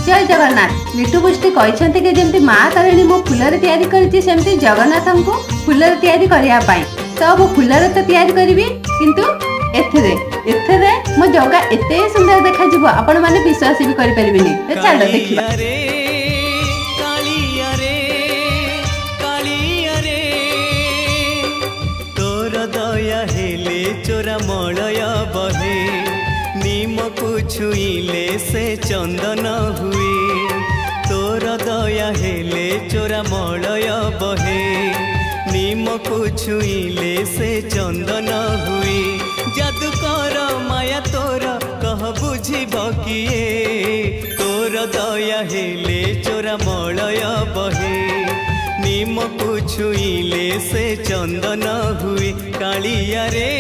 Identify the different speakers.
Speaker 1: जय जगन्नाथ। लिटू बुष्टी कहते कि जमी माँ तारिणी मो फूलर तैयारी करती सेमती जगन्नाथ को फूलर तैयारी करने तो मो फूलर तो तैयारी करी किंतु एथे मो जगह एते सुंदर देखा आपण मैंने विश्वास भी करें। चलो देखिए
Speaker 2: चोरा मलय बहे नीमकु छुईले से चंदन हुए तोर दया हेले चोरा मलय बहे नीमकु छुईले से चंदन हुए जादूकर माया तोर कह बुझिब किए तोर दया हेले चोरा मलय बहे नीमकु छुईले से चंदन हुए कालिया रे।